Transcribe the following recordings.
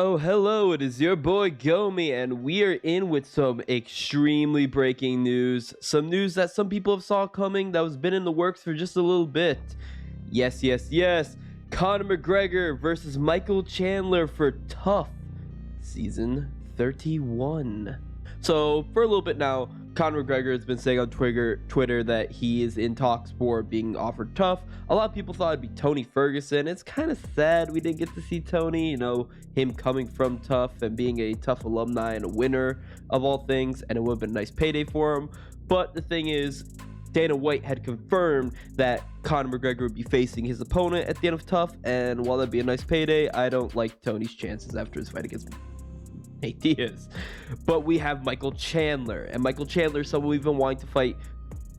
Oh, hello, it is your boy Gomi, and we are in with some extremely breaking news. Some news that some people have saw coming that was been in the works for just a little bit. Yes. Conor McGregor versus Michael Chandler for TUF Season 31. So, for a little bit now, Conor McGregor has been saying on Twitter that he is in talks for being offered TUF. A lot of people thought it'd be Tony Ferguson. It's kind of sad we didn't get to see Tony, him coming from TUF and being a TUF alumni and a winner of all things, and it would have been a nice payday for him. But the thing is, Dana White had confirmed that Conor McGregor would be facing his opponent at the end of TUF, and while that'd be a nice payday, I don't like Tony's chances after his fight against Nate Diaz. But we have Michael Chandler, and Michael Chandler is someone we've been wanting to fight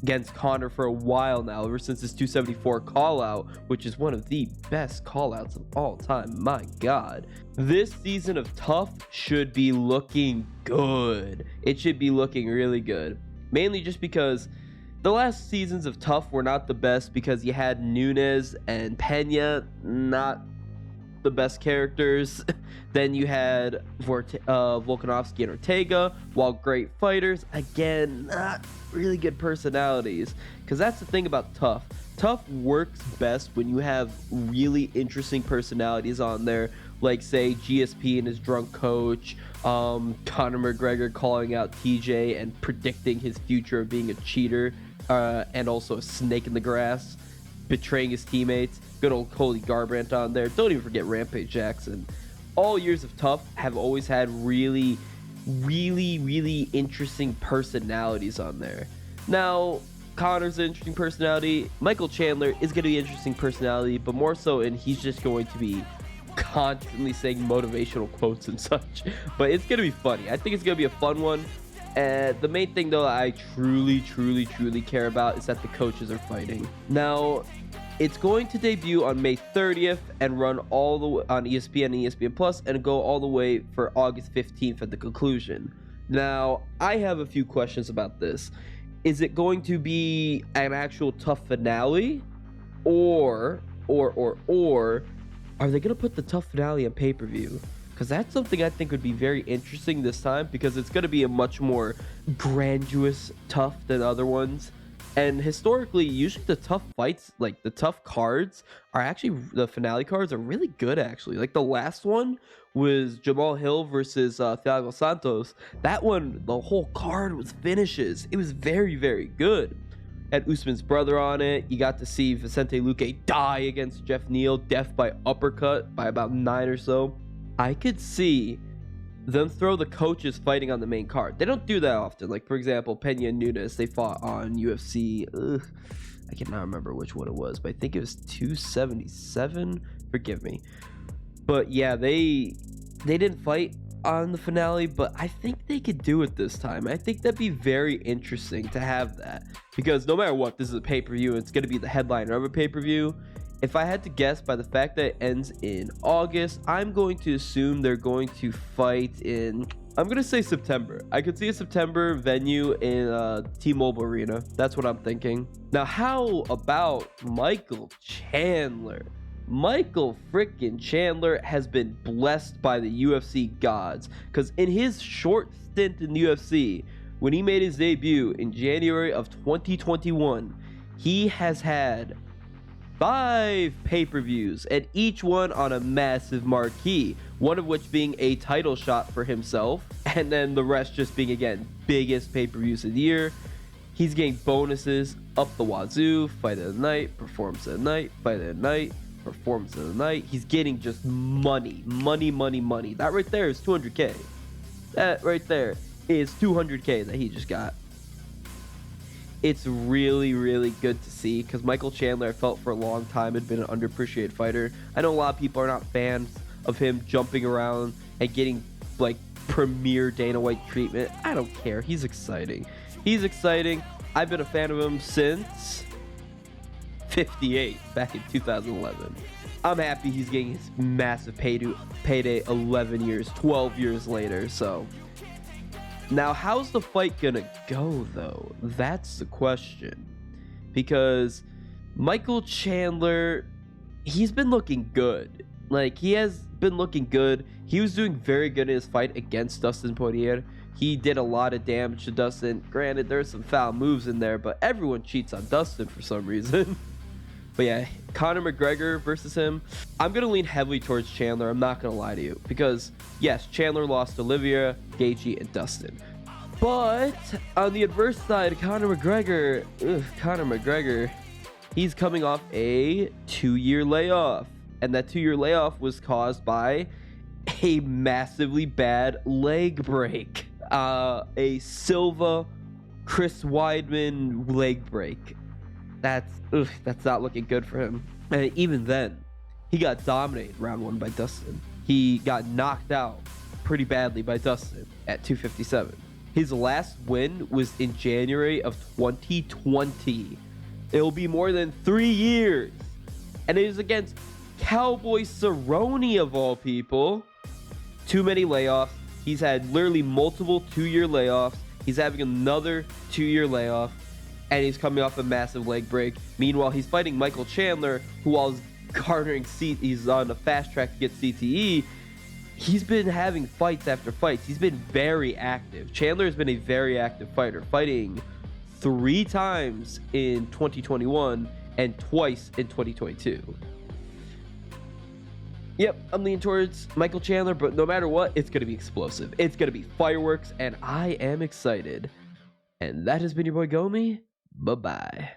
against Conor for a while now, ever since his 274 call out, which is one of the best call outs of all time. My god, this season of TUF should be looking good. It should be looking really good, mainly just because the last seasons of TUF were not the best, because you had Nunes and Pena, not the best characters. Then you had Volkanovski and Ortega, while great fighters, again, not really good personalities. Because that's the thing about TUF. TUF works best when you have really interesting personalities on there, like say GSP and his drunk coach, Conor McGregor calling out TJ and predicting his future of being a cheater, and also a snake in the grass, betraying his teammates. Good old Cody Garbrandt on there. Don't even forget Rampage Jackson. All years of TUF have always had really interesting personalities on there. Now, Conor's an interesting personality. Michael Chandler is going to be an interesting personality, but more so he's just going to be constantly saying motivational quotes and such. But it's going to be funny. I think it's going to be a fun one. The main thing, though, I truly care about is that the coaches are fighting. Now, it's going to debut on May 30th and run all the way on ESPN and ESPN Plus, and go all the way for August 15th at the conclusion. Now, I have a few questions about this. Is it going to be an actual TUF finale, or are they going to put the TUF finale on pay-per-view? Because that's something I think would be very interesting this time, because it's going to be a much more grandiose TUF than other ones. And historically, usually the TUF fights, like the TUF cards, are actually, the finale cards are really good, actually. Like the last one was Jamal Hill versus Thiago Santos. That one, the whole card was finishes. It was very good. Had Usman's brother on it. You got to see Vicente Luque die against Jeff Neal, death by uppercut by about 9 or so. I could see them throw the coaches fighting on the main card. They don't do that often. Like, for example, Pena and Nunes, they fought on UFC. I cannot remember which one it was, but I think it was 277. Forgive me. But yeah, they didn't fight on the finale, but I think they could do it this time. I think that'd be very interesting to have that, because no matter what, this is a pay-per-view. It's going to be the headliner of a pay-per-view. If I had to guess, by the fact that it ends in August, I'm going to assume they're going to fight in, I'm going to say September. I could see a September venue in T-Mobile Arena. That's what I'm thinking. Now, how about Michael Chandler? Michael freaking Chandler has been blessed by the UFC gods, because in his short stint in the UFC, when he made his debut in January of 2021, he has had 5 pay-per-views, and each one on a massive marquee, one of which being a title shot for himself, and then the rest just being, again, biggest pay-per-views of the year. He's getting bonuses up the wazoo: fight of the night, performance of the night, fight of the night, performance of the night. He's getting just money. That right there is 200k. That right there is 200k that he just got. It's really good to see, because Michael Chandler, I felt for a long time, had been an underappreciated fighter. I know a lot of people are not fans of him jumping around and getting like premier Dana White treatment. I don't care. He's exciting. I've been a fan of him since 58, back in 2011. I'm happy he's getting his massive payday 12 years later. So now, how's the fight gonna go, though? That's the question. Because Michael Chandler, he's been looking good. Like, he has been looking good. He was doing very good in his fight against Dustin Poirier. He did a lot of damage to Dustin. Granted, there's some foul moves in there, but everyone cheats on Dustin for some reason. But yeah, Conor McGregor versus him. I'm going to lean heavily towards Chandler. I'm not going to lie to you. Because, yes, Chandler lost to Olivier, Gaethje, and Dustin. But on the adverse side, Conor McGregor, he's coming off a 2-year layoff. And that 2-year layoff was caused by a massively bad leg break. A Silva, Chris Weidman leg break. That's not looking good for him. And even then, he got dominated round 1 by Dustin. He got knocked out pretty badly by Dustin at 257. His last win was in January of 2020. It'll be more than 3 years. And it is against Cowboy Cerrone of all people. Too many layoffs. He's had literally multiple 2-year layoffs. He's having another 2-year layoff. And he's coming off a massive leg break. Meanwhile, he's fighting Michael Chandler, who while he's on a fast track to get CTE. He's been having fights after fights. He's been very active. Chandler has been a very active fighter, fighting 3 times in 2021 and twice in 2022. Yep, I'm leaning towards Michael Chandler, but no matter what, it's going to be explosive. It's going to be fireworks, and I am excited. And that has been your boy Gomi. Bye-bye.